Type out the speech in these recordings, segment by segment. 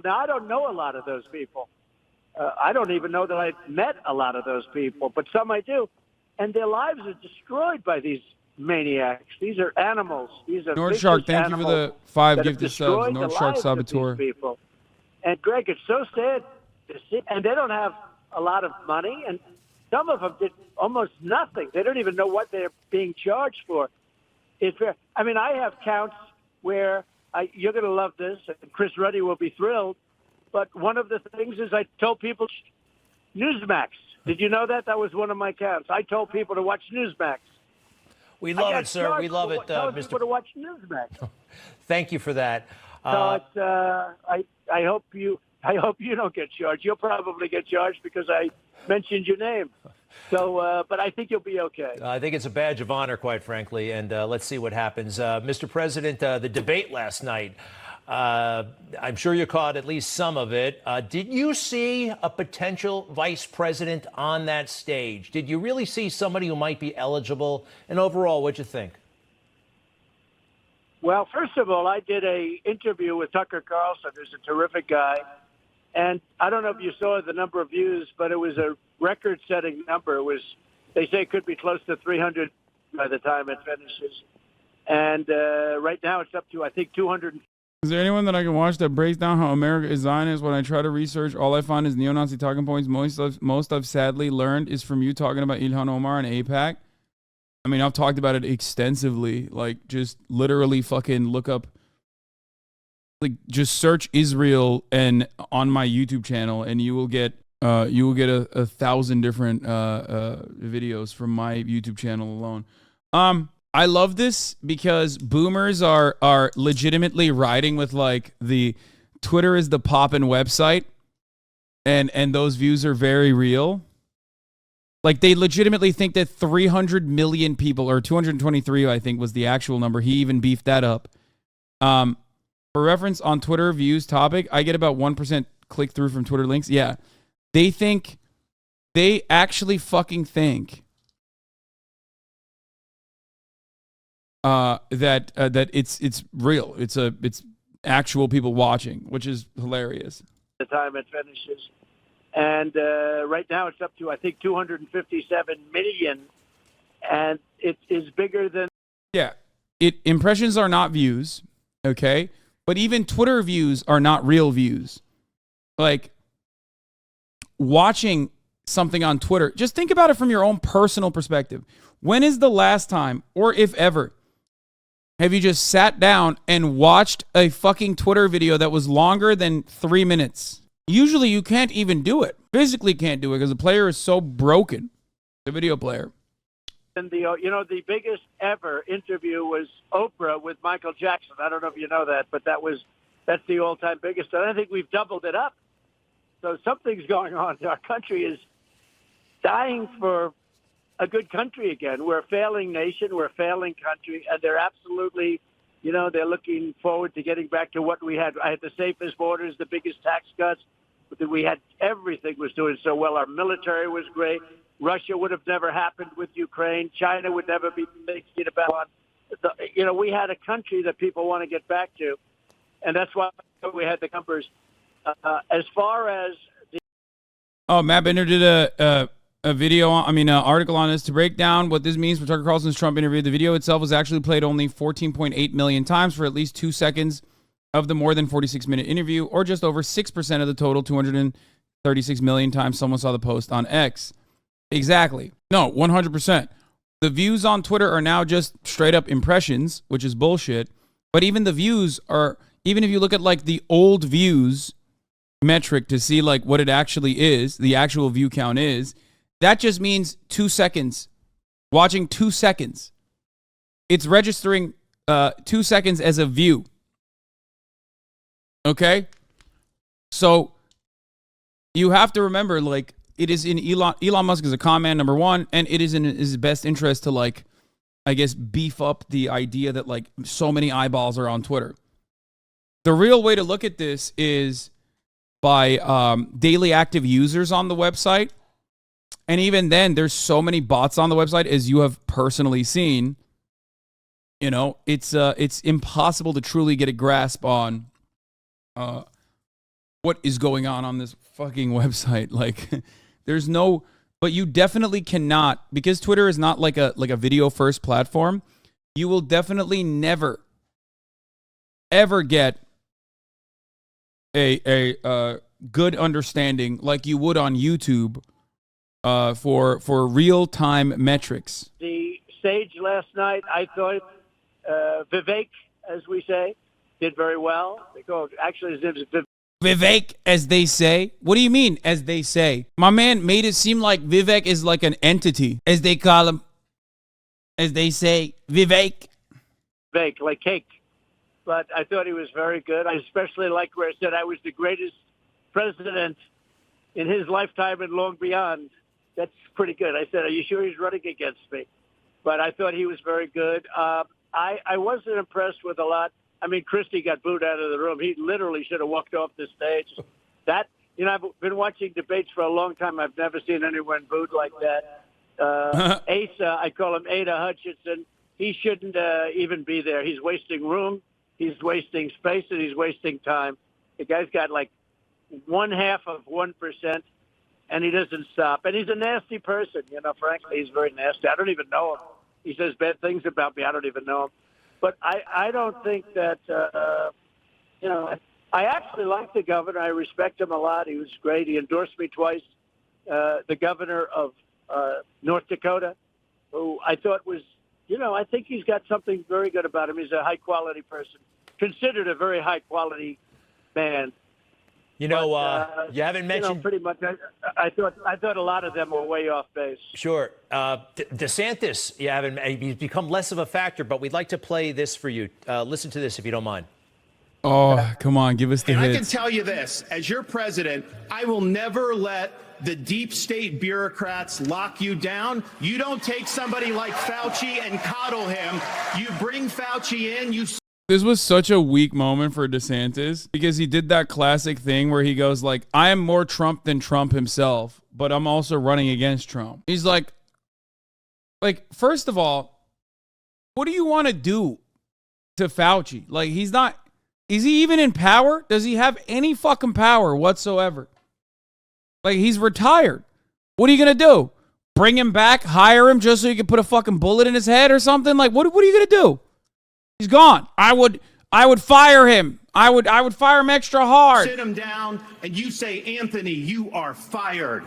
Now, I don't know a lot of those people. I don't even know that I've met a lot of those people, but some I do. And their lives are destroyed by these maniacs. These are animals. These are Nord Shark, thank you for the 5 gifted subs. Nord Shark Saboteur. People. And Greg, it's so sad to see. And they don't have a lot of money, and some of them did almost nothing. They don't even know what they're being charged for. I mean, I have counts where you're going to love this, and Chris Ruddy will be thrilled. But one of the things is I told people Newsmax. Did you know that? That was one of my counts. I told people to watch Newsmax. We love it, sir. We love it, Mr. Mr. to watch Newsmax. Thank you for that. So it's, I hope you don't get charged. You'll probably get charged because I mentioned your name. So, but I think you'll be okay. I think it's a badge of honor, quite frankly, and let's see what happens. Mr. President, the debate last night, I'm sure you caught at least some of it. Did you see a potential vice president on that stage? Did you really see somebody who might be eligible? And overall, what'd you think? Well, first of all, I did a interview with Tucker Carlson, who's a terrific guy. And I don't know if you saw the number of views, but it was a record-setting number. They say it could be close to 300 by the time it finishes. And right now it's up to, I think, 200. Is there anyone that I can watch that breaks down how America is Zionist? When I try to research, all I find is neo-Nazi talking points. Most I've sadly learned is from you talking about Ilhan Omar and AIPAC. I mean, I've talked about it extensively. Like, just literally fucking look up, like, just search Israel and on my YouTube channel, and you will get a 1,000 different videos from my YouTube channel alone. I love this because boomers are legitimately riding with like the Twitter is the poppin' website, and those views are very real. Like, they legitimately think that 300 million people, or 223, I think was the actual number. He even beefed that up. For reference, on Twitter views topic, I get about 1% click through from Twitter links. Yeah. They actually fucking think that it's real. It's actual people watching, which is hilarious. The time it finishes. And right now it's up to, I think, 257 million. And it is bigger than... Yeah. Impressions are not views, okay? But even Twitter views are not real views. Like, watching something on Twitter, just think about it from your own personal perspective. When is the last time, or if ever, have you just sat down and watched a fucking Twitter video that was longer than 3 minutes? Usually you can't even do it. Physically can't do it because the player is so broken, the video player. And the biggest ever interview was Oprah with Michael Jackson. I don't know if you know that, but that's the all-time biggest. And I think we've doubled it up. So something's going on. Our country is dying for a good country again. We're a failing nation. We're a failing country. And they're absolutely, they're looking forward to getting back to what we had. I had the safest borders, the biggest tax cuts. We had everything was doing so well. Our military was great. Russia would have never happened with Ukraine. China would never be thinking about. We had a country that people want to get back to. And that's why we had the numbers. As far as Matt Bender did a article on this to break down what this means for Tucker Carlson's Trump interview. The video itself was actually played only 14.8 million times for at least 2 seconds of the more than 46-minute interview, or just over 6% of the total 236 million times someone saw the post on X. Exactly. No, 100%. The views on Twitter are now just straight up impressions, which is bullshit. But even the views are, even if you look at like the old views metric to see like what it actually is, the actual view count is, that just means 2 seconds. Watching 2 seconds. It's registering 2 seconds as a view. Okay? So you have to remember, like, it is in Elon Musk is a con man, number one, and it is in his best interest to, like, I guess, beef up the idea that, like, so many eyeballs are on Twitter. The real way to look at this is by daily active users on the website. And even then, there's so many bots on the website, as you have personally seen. It's impossible to truly get a grasp on what is going on this fucking website. Like, there's no, but you definitely cannot, because Twitter is not like a video first platform. You will definitely never, ever get a good understanding like you would on YouTube for real time metrics. The stage last night, I thought Vivek, as we say, did very well. They go actually his name is Vivek, as they say. What do you mean, as they say? My man made it seem like Vivek is like an entity, as they call him. As they say, Vivek. Vivek, like cake. But I thought he was very good. I especially liked where he said I was the greatest president in his lifetime and long beyond. That's pretty good. I said, are you sure he's running against me? But I thought he was very good. I wasn't impressed with a lot. I mean, Christie got booed out of the room. He literally should have walked off the stage. That, you know, I've been watching debates for a long time. I've never seen anyone booed like that. Asa, I call him Ada Hutchinson. He shouldn't even be there. He's wasting room. He's wasting space, and he's wasting time. The guy's got like 0.5%, and he doesn't stop. And he's a nasty person, you know, frankly. He's very nasty. I don't even know him. He says bad things about me. I don't even know him. But I don't think that, you know, I actually like the governor. I respect him a lot. He was great. He endorsed me twice. The governor of North Dakota, who I thought was, you know, I think he's got something very good about him. He's a high-quality person, considered a very high-quality man. You know, you haven't mentioned. You know, pretty much. I thought a lot of them were way off base. Sure, DeSantis, he's become less of a factor, but we'd like to play this for you. Listen to this if you don't mind. Oh, come on, give us the hits. And I can tell you this: as your president, I will never let the deep state bureaucrats lock you down. You don't take somebody like Fauci and coddle him. You bring Fauci in. This was such a weak moment for DeSantis because he did that classic thing where he goes like, I am more Trump than Trump himself, but I'm also running against Trump. He's like, first of all, what do you want to do to Fauci? Like, is he even in power? Does he have any fucking power whatsoever? Like, he's retired. What are you going to do? Bring him back, hire him just so you can put a fucking bullet in his head or something? Like, what are you going to do? He's gone. I would fire him. I would fire him extra hard. Sit him down and you say, Anthony, you are fired.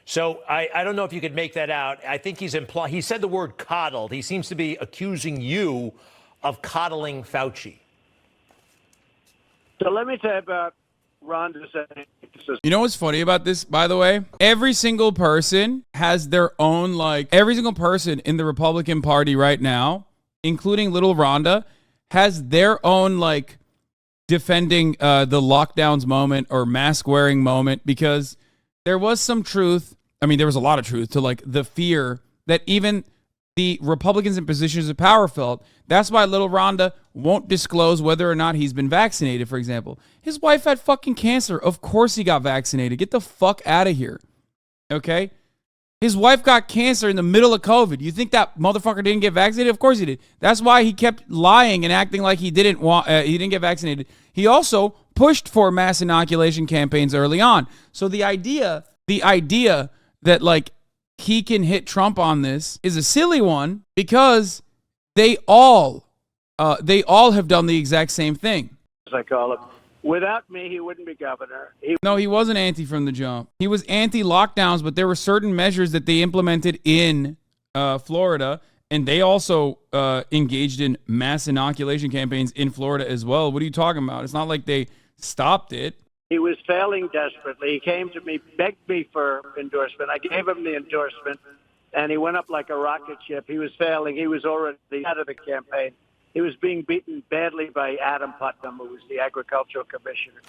So I don't know if you could make that out. I think he said the word coddled. He seems to be accusing you of coddling Fauci. So let me tell you about Ron DeSantis. You know what's funny about this, by the way? Every single person has their own, every single person in the Republican Party right now, including little Rhonda, has their own, defending the lockdowns moment or mask wearing moment, because there was some truth. I mean, there was a lot of truth to, the fear that even the Republicans in positions of power felt. That's why little Rhonda won't disclose whether or not he's been vaccinated, for example. His wife had fucking cancer. Of course he got vaccinated. Get the fuck out of here. Okay? His wife got cancer in the middle of COVID. You think that motherfucker didn't get vaccinated? Of course he did. That's why he kept lying and acting like he didn't get vaccinated. He also pushed for mass inoculation campaigns early on. So the idea that he can hit Trump on this is a silly one, because they all have done the exact same thing. As I call him. Without me, he wouldn't be governor. No, he wasn't anti from the jump. He was anti-lockdowns, but there were certain measures that they implemented in Florida, and they also engaged in mass inoculation campaigns in Florida as well. What are you talking about? It's not like they stopped it. He was failing desperately. He came to me, begged me for endorsement. I gave him the endorsement, and he went up like a rocket ship. He was failing. He was already out of the campaign. He was being beaten badly by Adam Putnam, who was the agricultural commissioner.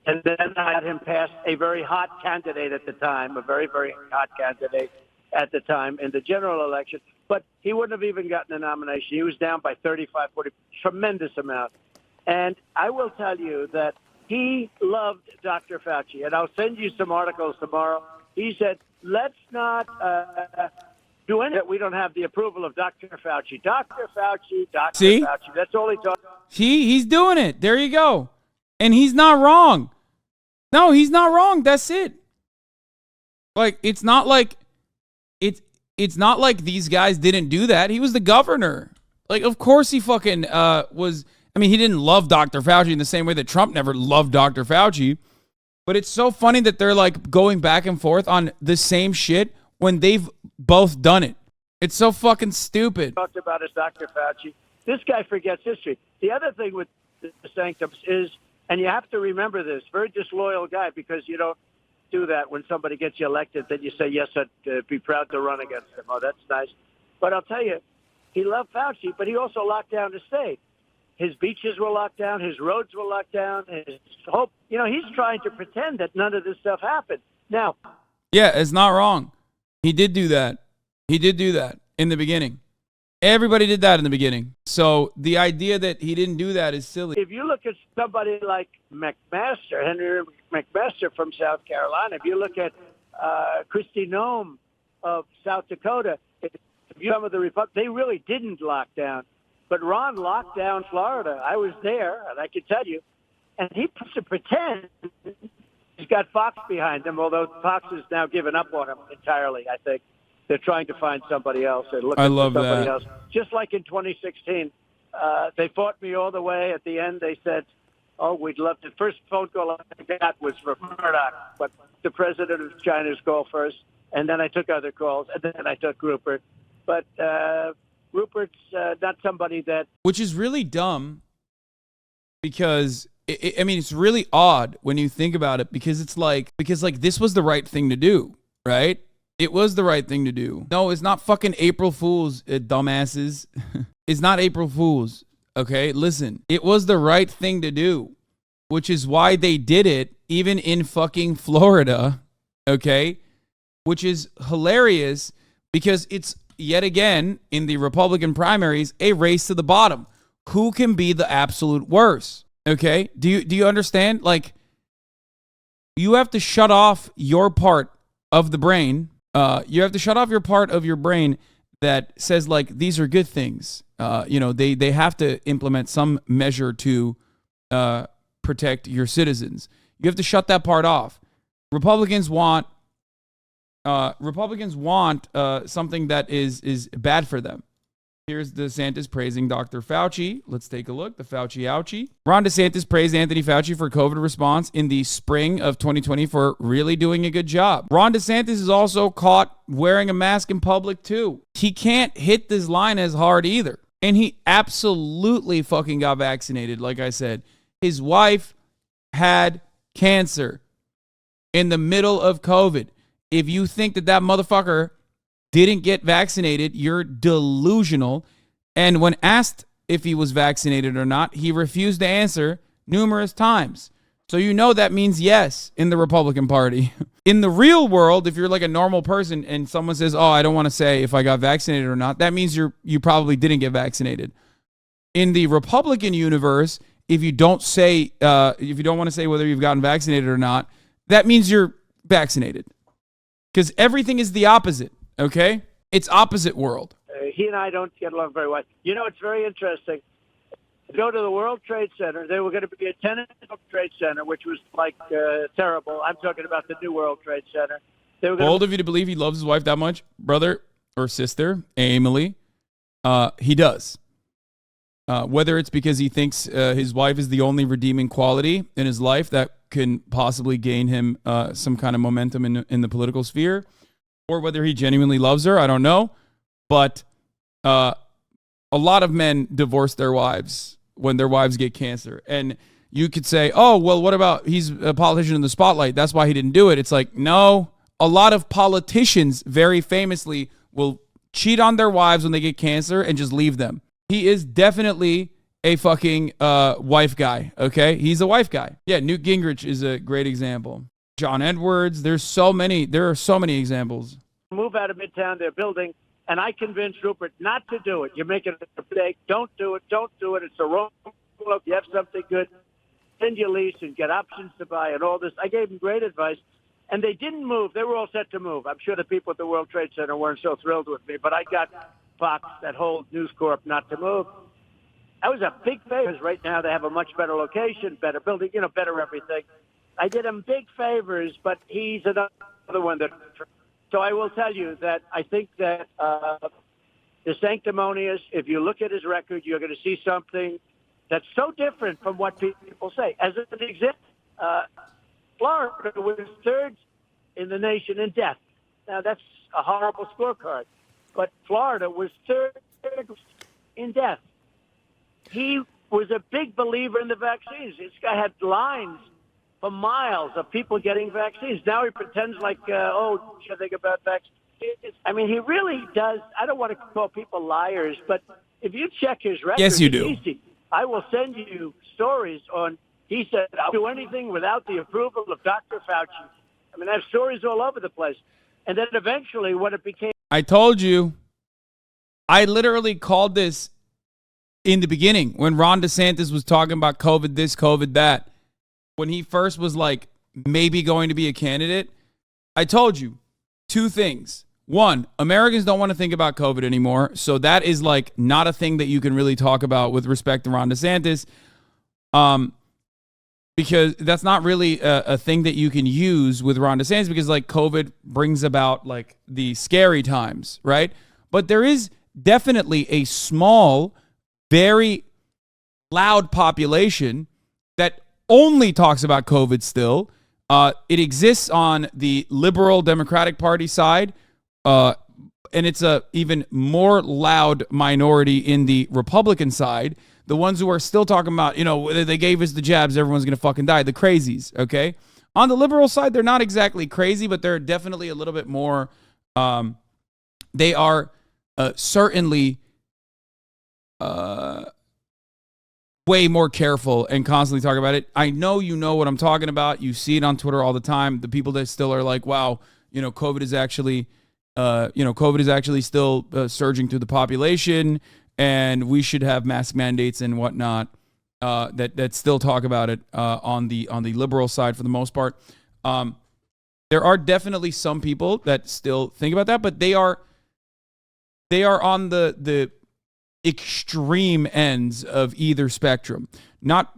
And then I had him pass a very hot candidate at the time, a very, very hot candidate at the time in the general election. But he wouldn't have even gotten a nomination. He was down by 35, 40, tremendous amount. And I will tell you that he loved Dr. Fauci. And I'll send you some articles tomorrow. He said, let's not do anything. We don't have the approval of Dr. Fauci. Dr. Fauci, Dr. See? Fauci. That's all he talks about. He's doing it. There you go. And he's not wrong. No, he's not wrong. That's it. Like, it's not like these guys didn't do that. He was the governor. Like, of course he fucking was. I mean, he didn't love Dr. Fauci in the same way that Trump never loved Dr. Fauci. But it's so funny that they're like going back and forth on the same shit when they've both done it. It's so fucking stupid. Talked about is Dr. Fauci. This guy forgets history. The other thing with the sanctums is, and you have to remember this, very disloyal guy, because you don't do that when somebody gets you elected. Then you say, yes, I'd be proud to run against him. Oh, that's nice. But I'll tell you, he loved Fauci, but he also locked down the state. His beaches were locked down. His roads were locked down. His hope, he's trying to pretend that none of this stuff happened. Now, yeah, it's not wrong. He did do that. He did do that in the beginning. Everybody did that in the beginning. So the idea that he didn't do that is silly. If you look at somebody like McMaster, Henry McMaster from South Carolina, if you look at Kristi Noem of South Dakota, if you some of the Republicans, they really didn't lock down. But Ron locked down Florida. I was there, and I can tell you. And he puts to pretend he's got Fox behind him, although Fox has now given up on him entirely, I think. They're trying to find somebody else. They're looking for somebody else. Just like in 2016, they fought me all the way. At the end, they said, oh, we'd love to. First phone call I got was from Murdoch, but the president of China's call first. And then I took other calls, and then I took Rupert. But Rupert's not somebody that... Which is really dumb because, it's really odd when you think about it because this was the right thing to do, right? It was the right thing to do. No, it's not fucking April Fools, dumbasses. It's not April Fools, okay? Listen, it was the right thing to do, which is why they did it even in fucking Florida, okay? Which is hilarious because it's, yet again, in the Republican primaries, a race to the bottom. Who can be the absolute worst, okay? Do you understand? Like, you have to shut off your part of the brain. You have to shut off your part of your brain that says, like, these are good things. They have to implement some measure to protect your citizens. You have to shut that part off. Republicans want something that is bad for them. Here's DeSantis praising Dr. Fauci. Let's take a look. The Fauci ouchie. Ron DeSantis praised Anthony Fauci for COVID response in the spring of 2020 for really doing a good job. Ron DeSantis is also caught wearing a mask in public too. He can't hit this line as hard either. And he absolutely fucking got vaccinated. Like I said, his wife had cancer in the middle of COVID. If you think that motherfucker didn't get vaccinated, you're delusional. And when asked if he was vaccinated or not, he refused to answer numerous times. So that means yes in the Republican Party. In the real world, if you're like a normal person and someone says, oh, I don't want to say if I got vaccinated or not, that means you probably didn't get vaccinated. In the Republican universe, if you don't want to say whether you've gotten vaccinated or not, that means you're vaccinated. Because everything is the opposite. Okay? It's opposite world. He and I don't get along very well. It's very interesting. Go to the World Trade Center. They were going to be a tenant Trade Center, which was like terrible. I'm talking about the new World Trade Center. Bold of you to believe he loves his wife that much, brother or sister, Emily. He does. Whether it's because he thinks his wife is the only redeeming quality in his life that can possibly gain him some kind of momentum in the political sphere, or whether he genuinely loves her, I don't know. But a lot of men divorce their wives when their wives get cancer. And you could say, oh, well, what about he's a politician in the spotlight? That's why he didn't do it. It's like, no, a lot of politicians very famously will cheat on their wives when they get cancer and just leave them. He is definitely a fucking wife guy, okay? He's a wife guy. Yeah, Newt Gingrich is a great example. John Edwards, there are so many examples. Move out of Midtown, they're building, and I convinced Rupert not to do it. You're making a mistake. Don't do it. It's the wrong look. You have something good, send your lease and get options to buy and all this. I gave him great advice, and they didn't move. They were all set to move. I'm sure the people at the World Trade Center weren't so thrilled with me, but I got Fox, that whole News Corp, not to move. I was a big favor. Right now they have a much better location, better building, better everything. I did him big favors, but he's another one that. So I will tell you that I think that the sanctimonious, if you look at his record, you're going to see something that's so different from what people say. As an example, Florida was third in the nation in death. Now, that's a horrible scorecard. But Florida was third in death. He was a big believer in the vaccines. This guy had lines for miles of people getting vaccines. Now he pretends like, should I think about vaccines? I mean, he really does. I don't want to call people liars, but if you check his record, yes, you do. It's easy. I will send you stories on, he said, I'll do anything without the approval of Dr. Fauci. I mean, I have stories all over the place. And then eventually what it became. I told you. I literally called this in the beginning when Ron DeSantis was talking about COVID this, COVID that. When he first was like maybe going to be a candidate, I told you two things. One, Americans don't want to think about COVID anymore. So that is like not a thing that you can really talk about with respect to Ron DeSantis. Because that's not really a thing that you can use with Ron DeSantis because like COVID brings about like the scary times, right? But there is definitely a small, very loud population that only talks about COVID still. It exists on the liberal Democratic Party side, and it's a even more loud minority in the Republican side. The ones who are still talking about, they gave us the jabs, everyone's going to fucking die. The crazies, okay? On the liberal side, they're not exactly crazy, but they're definitely a little bit more, they are certainly way more careful and constantly talk about it. I know you know what I'm talking about. You see it on Twitter all the time. The people that still are like, wow, COVID is actually, still surging through the population, and we should have mask mandates and whatnot. That still talk about it on the liberal side for the most part. There are definitely some people that still think about that, but they are on the extreme ends of either spectrum. Not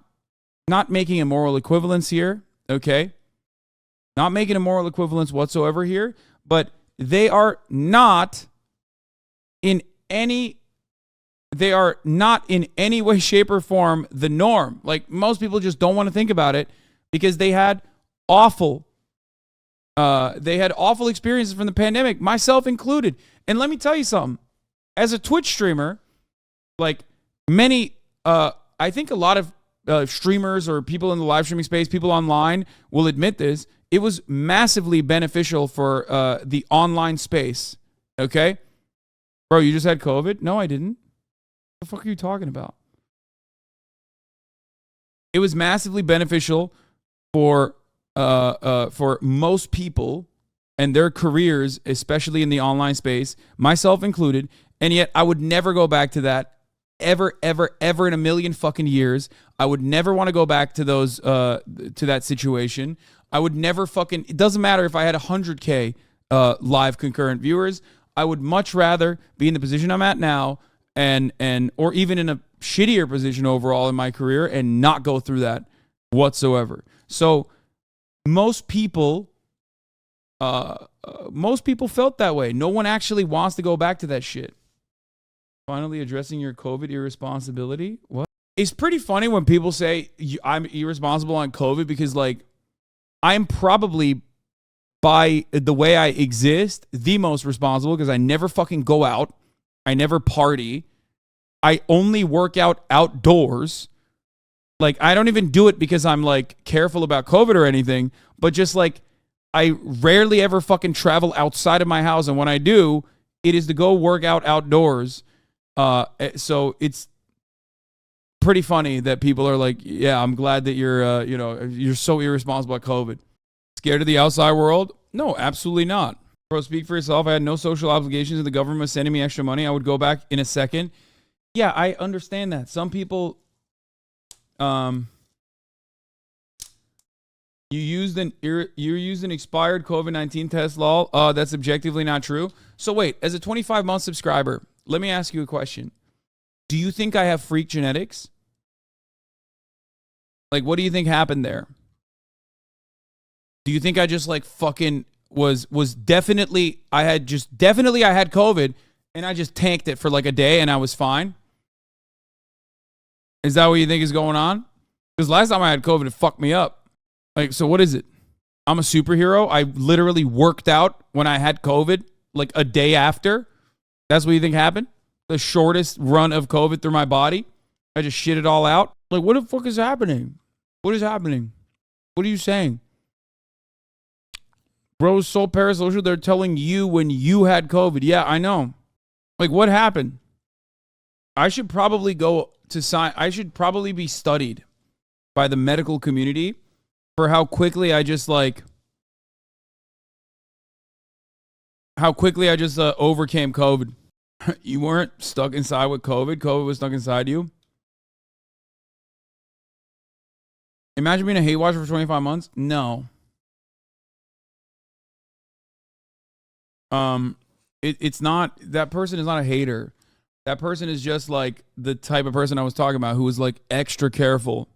making a moral equivalence here, okay? Not making a moral equivalence whatsoever here, but they are not in any way, shape, or form the norm. Like most people just don't want to think about it because they had awful experiences from the pandemic, myself included. And let me tell you something. As a Twitch streamer, like many, I think a lot of streamers or people in the live streaming space, people online will admit this. It was massively beneficial for the online space. Okay? Bro, you just had COVID? No, I didn't. What the fuck are you talking about? It was massively beneficial for most people and their careers, especially in the online space, myself included. And yet I would never go back to that ever in a million fucking years. I would never want to go back to those, to that situation. I would never fucking, it doesn't matter if I had 100K live concurrent viewers. I would much rather be in the position I'm at now or even in a shittier position overall in my career and not go through that whatsoever. So most people felt that way. No one actually wants to go back to that shit. Finally addressing your COVID irresponsibility. What? It's pretty funny when people say I'm irresponsible on COVID because like I'm probably, by the way I exist, the most responsible because I never fucking go out. I never party. I only work out outdoors. Like, I don't even do it because I'm, like, careful about COVID or anything, but just, like, I rarely ever fucking travel outside of my house, and when I do, it is to go work out outdoors. So it's pretty funny that people are like, yeah, I'm glad that you're so irresponsible about COVID. Scared of the outside world? No, absolutely not. Bro, speak for yourself. I had no social obligations and the government was sending me extra money. I would go back in a second. Yeah, I understand that. Some people, you used an expired COVID-19 test, lol. That's objectively not true. So wait, as a 25-month subscriber, let me ask you a question. Do you think I have freak genetics? Like, what do you think happened there? Do you think I just like fucking was definitely, I had COVID and I just tanked it for like a day and I was fine? Is that what you think is going on? Because last time I had COVID, it fucked me up. Like, so what is it? I'm a superhero. I literally worked out when I had COVID, like a day after. That's what you think happened? The shortest run of COVID through my body. I just shit it all out. Like, what the fuck is happening? What is happening? What are you saying? Bro, so parasocial. They're telling you when you had COVID. Yeah, I know. Like, what happened? I should probably go to sign. I should probably be studied by the medical community for how quickly I just overcame COVID. You weren't stuck inside with COVID. COVID was stuck inside you. Imagine being a hate watcher for 25 months. No. It's not, that person is not a hater. That person is just like the type of person I was talking about who is like extra careful.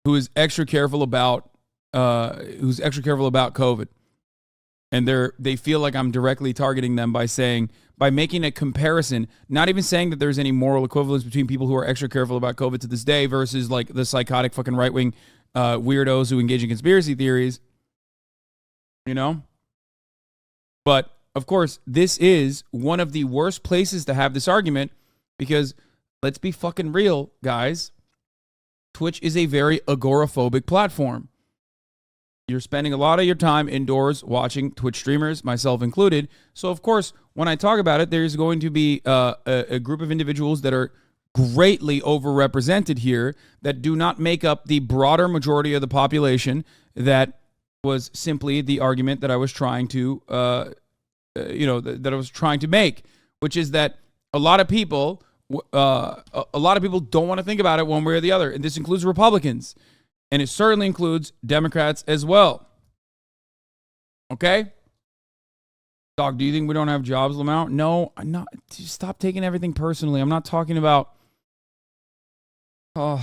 Who's extra careful about COVID. And they feel like I'm directly targeting them by making a comparison, not even saying that there's any moral equivalence between people who are extra careful about COVID to this day versus like the psychotic fucking right-wing weirdos who engage in conspiracy theories, you know? But of course, this is one of the worst places to have this argument because let's be fucking real, guys. Twitch is a very agoraphobic platform. You're spending a lot of your time indoors watching Twitch streamers, myself included. So, of course, when I talk about it, there's going to be a group of individuals that are greatly overrepresented here that do not make up the broader majority of the population. That was simply the argument that I was trying to, that I was trying to make, which is that a lot of people don't want to think about it one way or the other, and this includes Republicans. And it certainly includes Democrats as well. Okay? Dog, do you think we don't have jobs, Lamau? No, I'm not. Stop taking everything personally. I'm not talking about... I'm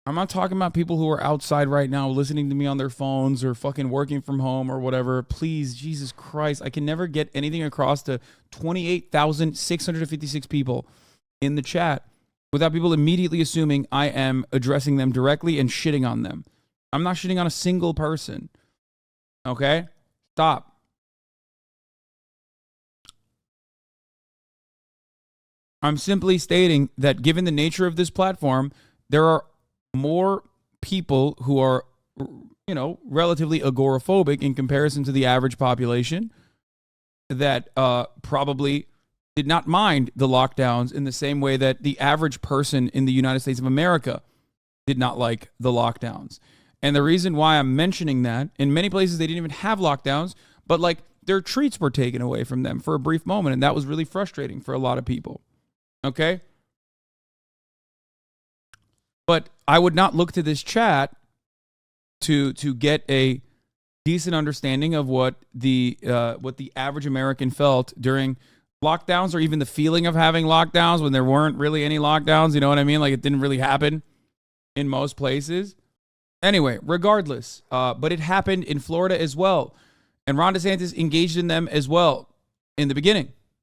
not talking about people who are outside right now listening to me on their phones or fucking working from home or whatever. Please, Jesus Christ. I can never get anything across to 28,656 people in the chat without people immediately assuming I am addressing them directly and shitting on them. I'm not shitting on a single person. Okay? Stop. I'm simply stating that given the nature of this platform, there are more people who are, relatively agoraphobic in comparison to the average population that probably did not mind the lockdowns in the same way that the average person in the United States of America did not like the lockdowns. And the reason why I'm mentioning that, in many places they didn't even have lockdowns, but like their treats were taken away from them for a brief moment, and that was really frustrating for a lot of people. Okay? But I would not look to this chat to get a decent understanding of what the average American felt during lockdowns, or even the feeling of having lockdowns when there weren't really any lockdowns. You know what I mean? Like, it didn't really happen in most places. Anyway, regardless, but it happened in Florida as well. And Ron DeSantis engaged in them as well in the beginning.